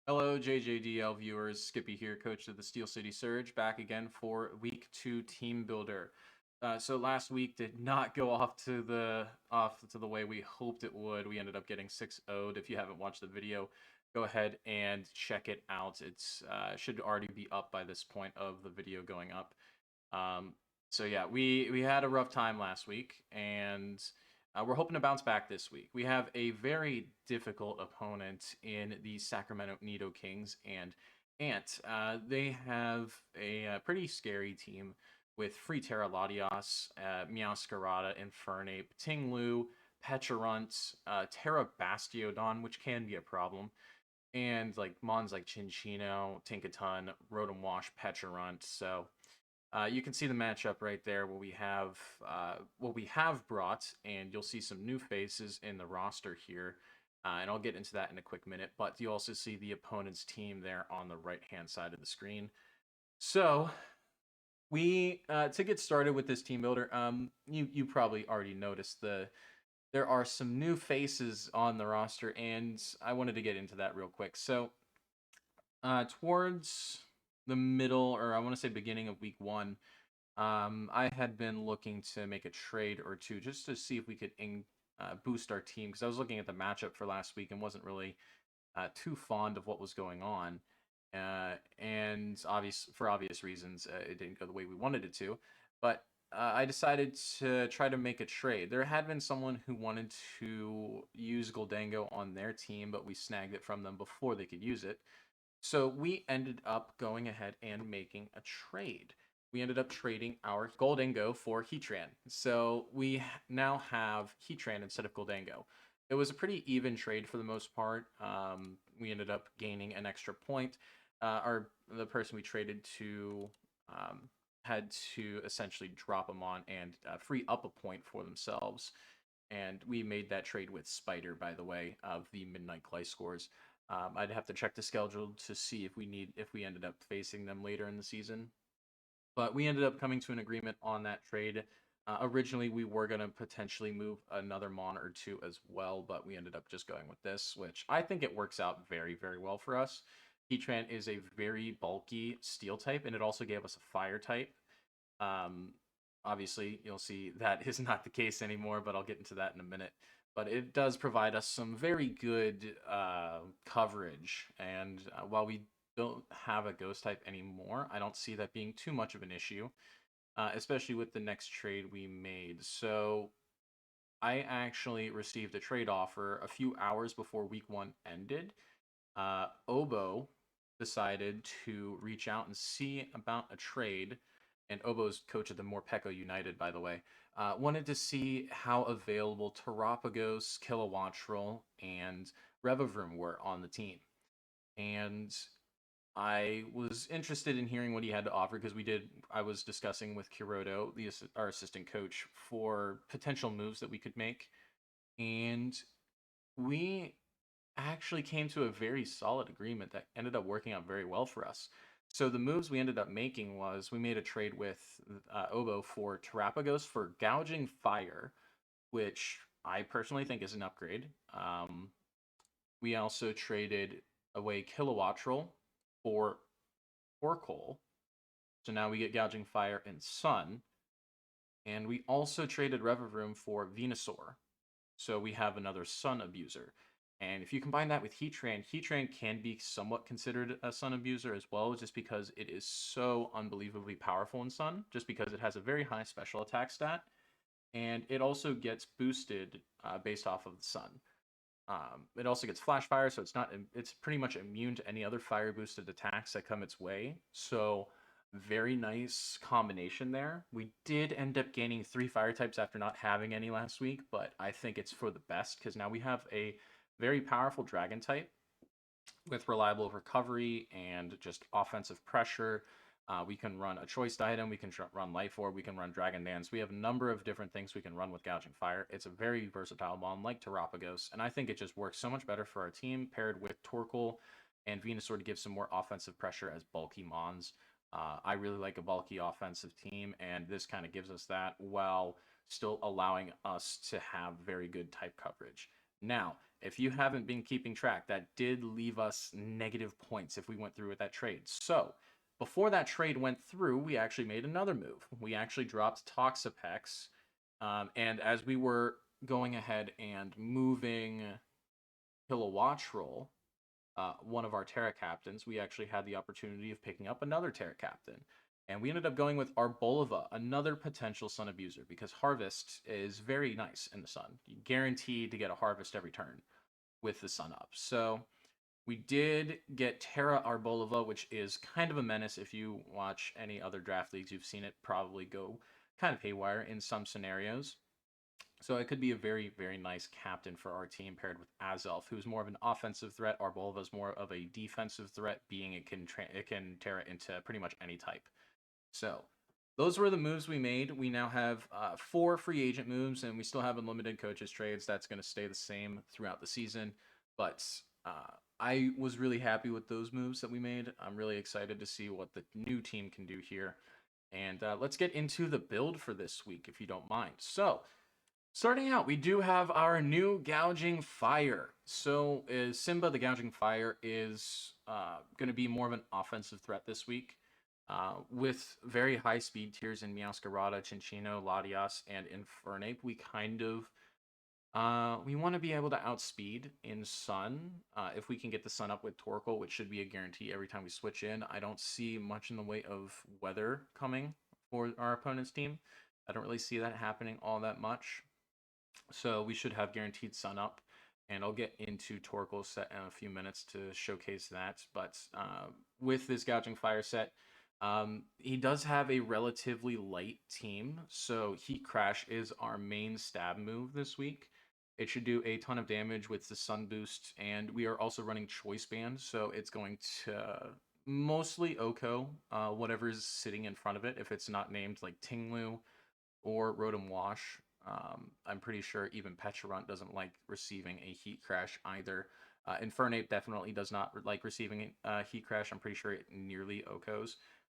Hello, JJDL viewers. Skippy here, coach of the Steel City Surge, back again for Week 2 Team Builder. So last week did not go off to the way we hoped it would. We ended up getting 6-0'd. If you haven't watched the video, go ahead and check it out. It's should already be up by this point of the video going up. So yeah, we had a rough time last week, and we're hoping to bounce back this week. We have a very difficult opponent in the Sacramento Nido Kings and Ant. They have a pretty scary team with Free Terra Latios, Meowscarada, Infernape, Tinglu, Pecharunt, Terra Bastiodon, which can be a problem, and like Mons like Chinchino, Tinkaton, Rotom Wash, Pecharunt. So you can see the matchup right there. What we have brought, and you'll see some new faces in the roster here, and I'll get into that in a quick minute. But you also see the opponent's team there on the right-hand side of the screen. So we to get started with this team builder, you probably already noticed there are some new faces on the roster, and I wanted to get into that real quick. So towards the middle, or I want to say beginning of week 1. I had been looking to make a trade or two just to see if we could boost our team, because I was looking at the matchup for last week and wasn't really too fond of what was going on. And for obvious reasons, it didn't go the way we wanted it to. But I decided to try to make a trade. There had been someone who wanted to use Goldango on their team, but we snagged it from them before they could use it. So we ended up going ahead and making a trade. We ended up trading our Goldango for Heatran. So we now have Heatran instead of Goldango. It was a pretty even trade for the most part. We ended up gaining an extra point. The person we traded to had to essentially drop them on and free up a point for themselves. And we made that trade with Spider, by the way, of the Midnight Gliscors. I'd have to check the schedule to see if we ended up facing them later in the season. But we ended up coming to an agreement on that trade. Originally, we were going to potentially move another Mon or two as well, but we ended up just going with this, which I think it works out very, very well for us. Heatran is a very bulky steel type, and it also gave us a fire type. Obviously, you'll see that is not the case anymore, but I'll get into that in a minute. But it does provide us some very good coverage, and while we don't have a ghost type anymore, I don't see that being too much of an issue, especially with the next trade we made. So I actually received a trade offer a few hours before week 1 ended. Obo decided to reach out and see about a trade, and Obo's coach of the Morpeko United, by the way, wanted to see how available Terapagos, Kilowattrel, and Revavroom were on the team. And I was interested in hearing what he had to offer, because I was discussing with Kiroto, our assistant coach, for potential moves that we could make. And we actually came to a very solid agreement that ended up working out very well for us. So the moves we ended up making was we made a trade with Obo for Terapagos for Gouging Fire, which I personally think is an upgrade. We also traded away Kilowattrel for Torkoal. So now we get Gouging Fire and Sun. And we also traded Revavroom for Venusaur. So we have another Sun Abuser. And if you combine that with Heatran, Heatran can be somewhat considered a Sun Abuser as well, just because it is so unbelievably powerful in Sun, just because it has a very high special attack stat. And it also gets boosted based off of the Sun. It also gets Flash Fire, so it's pretty much immune to any other fire boosted attacks that come its way. So very nice combination there. We did end up gaining 3 fire types after not having any last week, but I think it's for the best, because now we have a very powerful dragon type with reliable recovery and just offensive pressure. We can run a choice item, we can run Life Orb, we can run Dragon Dance. We have a number of different things we can run with Gouging Fire. It's a very versatile mon like Terapagos, and I think it just works so much better for our team, paired with Torkoal and Venusaur to give some more offensive pressure as bulky mons. I really like a bulky offensive team, and this kind of gives us that while still allowing us to have very good type coverage. Now, if you haven't been keeping track, that did leave us negative points if we went through with that trade. So before that trade went through, we actually made another move. We actually dropped Toxapex, and as we were going ahead and moving Kilowattrel, one of our Terra captains, we actually had the opportunity of picking up another Terra captain. And we ended up going with Arbolova, another potential Sun abuser, because Harvest is very nice in the Sun. You're guaranteed to get a Harvest every turn with the Sun up. So we did get Terra Arbolova, which is kind of a menace. If you watch any other draft leagues, you've seen it probably go kind of haywire in some scenarios. So it could be a very, very nice captain for our team paired with Azelf, who's more of an offensive threat. Arbolova is more of a defensive threat, being it can Terra into pretty much any type. So those were the moves we made. We now have 4 free agent moves, and we still have unlimited coaches trades. That's going to stay the same throughout the season. But I was really happy with those moves that we made. I'm really excited to see what the new team can do here. And let's get into the build for this week, if you don't mind. So starting out, we do have our new Gouging Fire. So Simba the Gouging Fire is going to be more of an offensive threat this week. With very high speed tiers in Meowscarada, Chinchino, Latias, and Infernape, we kind of we want to be able to outspeed in Sun. If we can get the Sun up with Torkoal, which should be a guarantee every time we switch in, I don't see much in the way of weather coming for our opponent's team. I don't really see that happening all that much. So we should have guaranteed Sun up, and I'll get into Torkoal set in a few minutes to showcase that. But with this Gouging Fire set, he does have a relatively light team, so Heat Crash is our main stab move this week. It should do a ton of damage with the Sun Boost, and we are also running Choice Band, so it's going to mostly Oko, whatever is sitting in front of it, if it's not named like Tinglu or Rotom Wash. I'm pretty sure even Pecharunt doesn't like receiving a Heat Crash either. Infernape definitely does not like receiving a Heat Crash. I'm pretty sure it nearly Okos.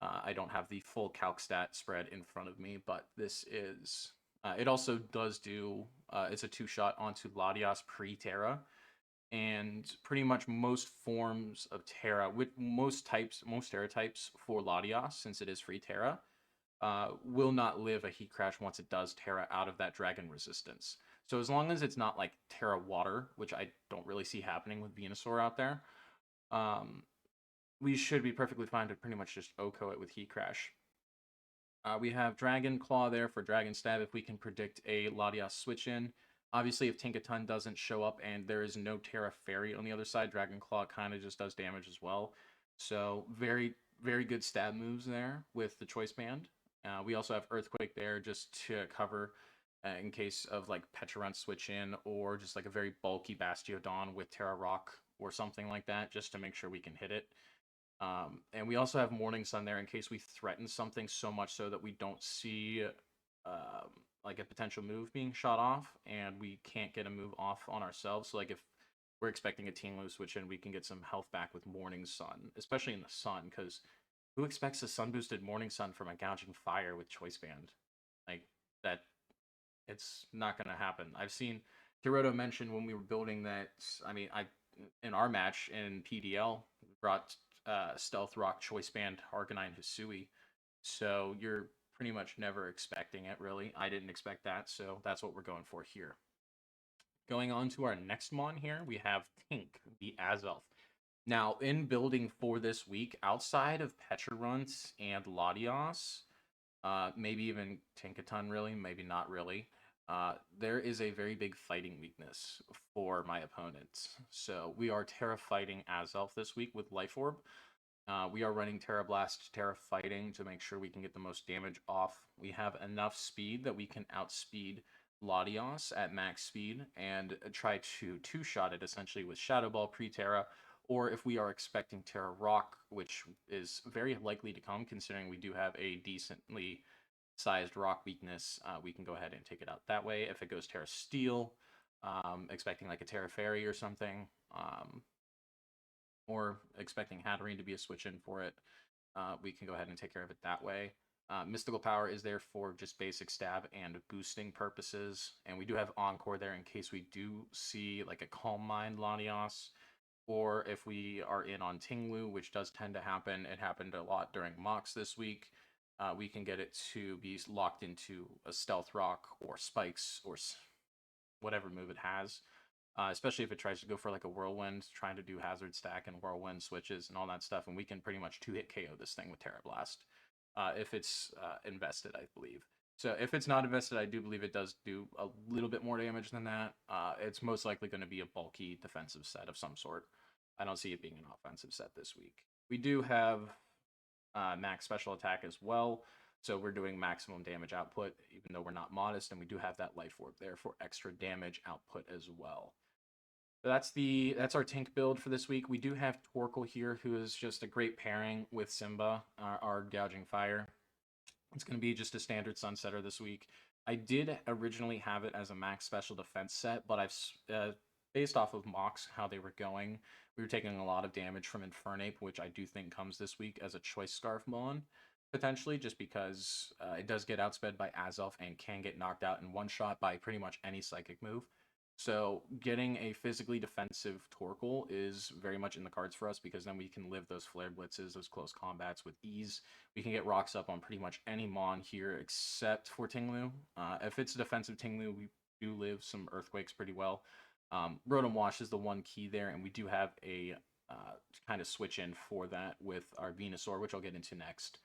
I don't have the full calc stat spread in front of me, but this is... it also does do... it's a 2-shot onto Latias pre-Terra, and pretty much most forms of Terra, with most Terra types for Latias, since it is free Terra, will not live a Heat Crash once it does Terra out of that Dragon resistance. So as long as it's not like Terra Water, which I don't really see happening with Venusaur out there, we should be perfectly fine to pretty much just Oko it with Heat Crash. We have Dragon Claw there for Dragon Stab if we can predict a Latias switch in. Obviously, if Tinkaton doesn't show up and there is no Terra Fairy on the other side, Dragon Claw kind of just does damage as well. So very, very good stab moves there with the Choice Band. We also have Earthquake there just to cover in case of like Pecharunt switch in, or just like a very bulky Bastiodon with Terra Rock or something like that, just to make sure we can hit it. And we also have Morning Sun there in case we threaten something so much so that we don't see like a potential move being shot off and we can't get a move off on ourselves. So like if we're expecting a Tinglu switch in, we can get some health back with Morning Sun, especially in the Sun, because who expects a Sun boosted Morning Sun from a Gouging Fire with Choice Band? Like that, it's not going to happen. I've seen Kiroto mention when we were building that. I mean, in our match in PDL brought Stealth Rock, Choice Band, Arcanine, Hisui. So you're pretty much never expecting it, really. I didn't expect that, so that's what we're going for here. Going on to our next mon here, we have Tink, the Azelf. Now, in building for this week, outside of Pecharunt and Latias, maybe even Tinkaton, really, maybe not really, there is a very big fighting weakness for my opponents. So we are Terra fighting Azelf this week with Life Orb. We are running Terra Blast, Terra Fighting to make sure we can get the most damage off. We have enough speed that we can outspeed Latias at max speed and try to 2-shot it essentially with Shadow Ball pre-Terra, or if we are expecting Terra Rock, which is very likely to come considering we do have a decently sized rock weakness, we can go ahead and take it out that way. If it goes Terra Steel, expecting like a Terra Fairy or something, or expecting Hatterene to be a switch in for it, we can go ahead and take care of it that way. Mystical Power is there for just basic stab and boosting purposes, and we do have Encore there in case we do see like a Calm Mind Latias, or if we are in on Tinglu, which does tend to happen. It happened a lot during Mox this week. We can get it to be locked into a Stealth Rock or Spikes or whatever move it has. Especially if it tries to go for like a Whirlwind, trying to do Hazard Stack and Whirlwind switches and all that stuff, and we can pretty much 2-hit KO this thing with Terra Blast. If it's invested, I believe. So if it's not invested, I do believe it does do a little bit more damage than that. It's most likely going to be a bulky defensive set of some sort. I don't see it being an offensive set this week. We do have max special attack as well, so we're doing maximum damage output, even though we're not modest, and we do have that life orb there for extra damage output as well. So that's our tank build for this week. We do have Torkoal here, who is just a great pairing with Simba, our Gouging Fire. It's going to be just a standard Sunsetter this week. I did originally have it as a max special defense set, but I've based off of Mox, how they were going, we were taking a lot of damage from Infernape, which I do think comes this week as a Choice Scarf Mon, potentially, just because it does get outsped by Azelf and can get knocked out in one shot by pretty much any psychic move. So getting a physically defensive Torkoal is very much in the cards for us, because then we can live those flare blitzes, those close combats with ease. We can get rocks up on pretty much any Mon here except for Tinglu. If it's a defensive Tinglu, we do live some Earthquakes pretty well. Rotom Wash is the one key there, and we do have a kind of switch in for that with our Venusaur, which I'll get into next.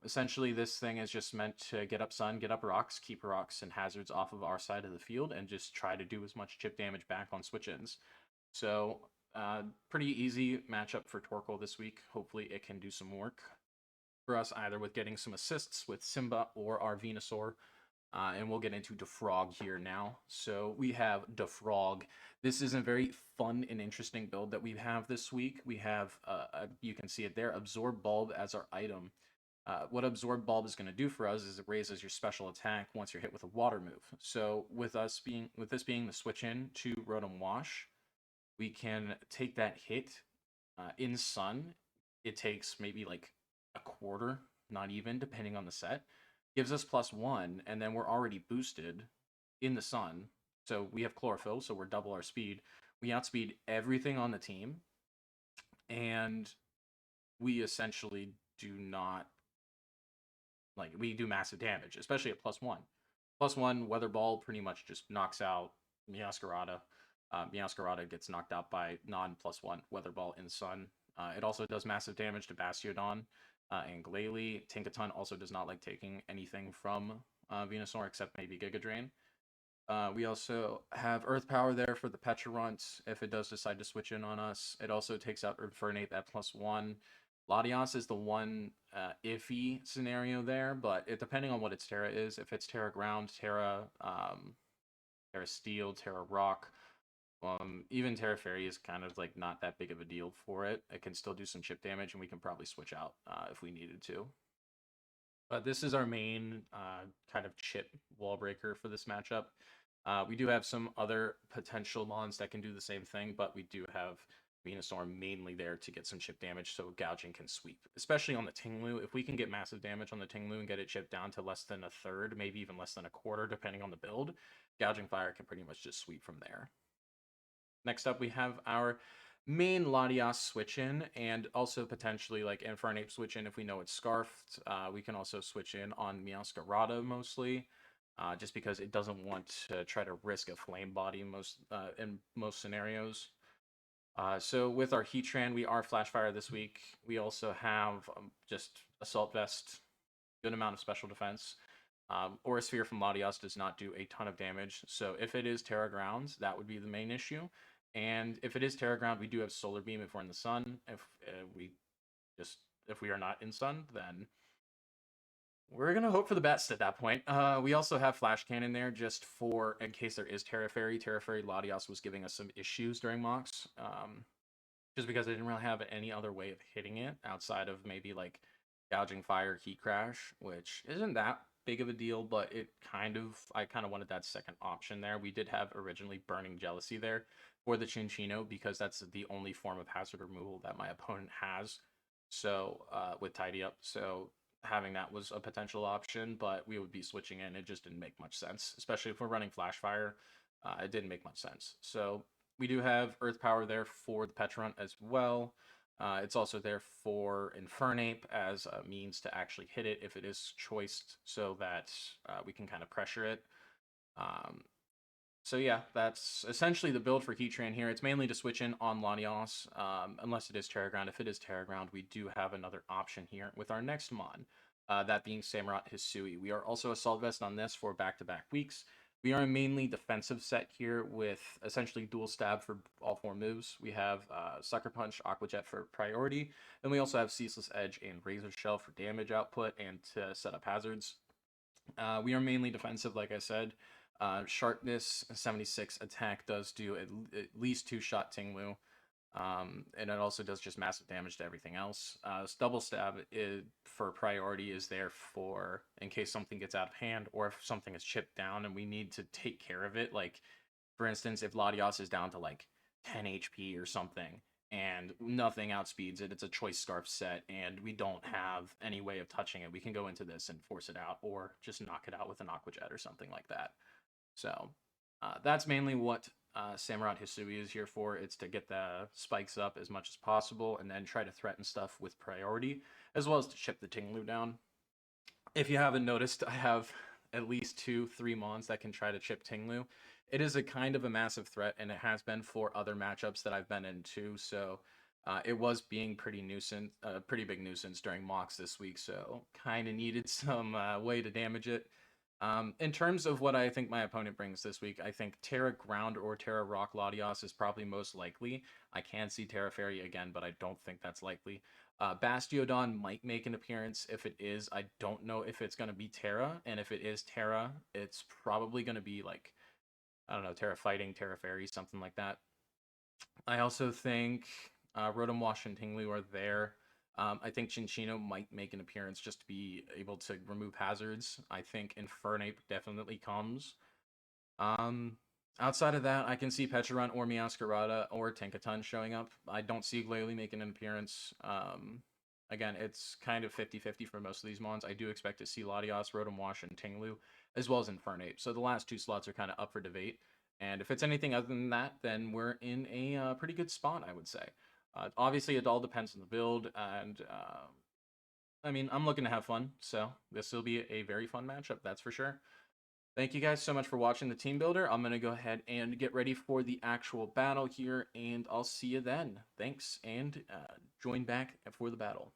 Essentially, this thing is just meant to get up Sun, get up rocks, keep rocks and hazards off of our side of the field, and just try to do as much chip damage back on switch-ins. So, pretty easy matchup for Torkoal this week. Hopefully it can do some work for us, either with getting some assists with Simba or our Venusaur. And we'll get into Defrog here now. So we have Defrog. This is a very fun and interesting build that we have this week. We have, you can see it there, Absorb Bulb as our item. What Absorb Bulb is going to do for us is it raises your special attack once you're hit with a water move. So with this being the switch in to Rotom Wash, we can take that hit in Sun. It takes maybe like a quarter, not even, depending on the set. Gives us +1, and then we're already boosted in the Sun. So we have Chlorophyll, so we're double our speed. We outspeed everything on the team, and we essentially do not, like, we do massive damage, especially at +1. +1, Weather Ball pretty much just knocks out Meowscarada. Meowscarada gets knocked out by non-+1 Weather Ball in Sun. It also does massive damage to Bastiodon and Glalie. Tinkaton also does not like taking anything from Venusaur except maybe Giga Drain. We also have Earth Power there for the Pecharunt if it does decide to switch in on us. It also takes out Infernape at +1. Latias is the one iffy scenario there, but depending on what its Terra is, if it's Terra Ground, Terra Steel, Terra Rock, even Terra Fairy is kind of like not that big of a deal for it. It can still do some chip damage, and we can probably switch out if we needed to. But this is our main kind of chip wall breaker for this matchup. We do have some other potential mons that can do the same thing, but we do have Venusaur mainly there to get some chip damage so Gouging can sweep. Especially on the Tinglu. If we can get massive damage on the Tinglu and get it chipped down to less than a third, maybe even less than a quarter, depending on the build, Gouging Fire can pretty much just sweep from there. Next up, we have our main Latias switch in, and also potentially like Infernape switch in if we know it's Scarfed. We can also switch in on Meowscarada mostly, just because it doesn't want to try to risk a Flame Body in most scenarios. So with our Heatran, we are Flash Fire this week. We also have just Assault Vest, good amount of special defense. Aura Sphere from Latias does not do a ton of damage, so if it is Terra Grounds, that would be the main issue. And if it is Terra Ground, we do have Solar Beam if we're in the Sun. If we are not in Sun, then we're gonna hope for the best at that point. We also have Flash Cannon there just for in case there is Terra Fairy. Terra Fairy Latias was giving us some issues during Mox, just because I didn't really have any other way of hitting it outside of maybe like Gouging Fire, Heat Crash, which isn't that big of a deal, but I kind of wanted that second option there. We did have originally Burning Jealousy there for the Chinchino because that's the only form of hazard removal that my opponent has. So with Tidy Up, so having that was a potential option, but we would be switching in. It just didn't make much sense, especially if we're running Flash Fire. It didn't make much sense. So we do have Earth Power there for the Petrunt as well. It's also there for Infernape as a means to actually hit it if it is choiced, so that we can kind of pressure it. So yeah, that's essentially the build for Heatran here. It's mainly to switch in on Latios, unless it is Terra Ground. If it is Terra Ground, we do have another option here with our next mon, that being Samurott Hisui. We are also Assault Vest on this for back-to-back weeks. We are a mainly defensive set here with essentially dual stab for all 4 moves. We have Sucker Punch, Aqua Jet for priority, and we also have Ceaseless Edge and Razor Shell for damage output and to set up hazards. We are mainly defensive, like I said. Sharpness 76 attack does do at least 2-shot Tinglu, and it also does just massive damage to everything else. Double stab for priority is there for in case something gets out of hand or if something is chipped down and we need to take care of it. Like, for instance, if Latios is down to like 10 HP or something and nothing outspeeds it, it's a choice scarf set and we don't have any way of touching it, we can go into this and force it out or just knock it out with an Aqua Jet or something like that. So that's mainly what Samurott Hisui is here for. It's to get the spikes up as much as possible and then try to threaten stuff with priority, as well as to chip the Tinglu down. If you haven't noticed, I have at least 2-3 mons that can try to chip Tinglu. It is a kind of a massive threat, and it has been for other matchups that I've been in too, so it was being pretty big nuisance during mocks this week, so kind of needed some way to damage it. In terms of what I think my opponent brings this week, I think Terra Ground or Terra Rock Latios is probably most likely. I can see Terra Fairy again, but I don't think that's likely. Bastiodon might make an appearance. If it is, I don't know if it's going to be Terra, and if it is Terra, it's probably going to be like, I don't know, Terra Fighting, Terra Fairy, something like that. I also think Rotom Wash and Tinglu are there. I think Chinchino might make an appearance just to be able to remove hazards. I think Infernape definitely comes. Outside of that, I can see Pecharunt or Meowscarada or Tinkaton showing up. I don't see Glalie making an appearance. Again, it's kind of 50-50 for most of these mons. I do expect to see Latios, Rotom Wash, and Tinglu, as well as Infernape. So the last 2 slots are kind of up for debate. And if it's anything other than that, then we're in a pretty good spot, I would say. Obviously, it all depends on the build, and I mean, I'm looking to have fun, so this will be a very fun matchup, that's for sure. Thank you guys so much for watching the Team Builder. I'm going to go ahead and get ready for the actual battle here, and I'll see you then. Thanks, and join back for the battle.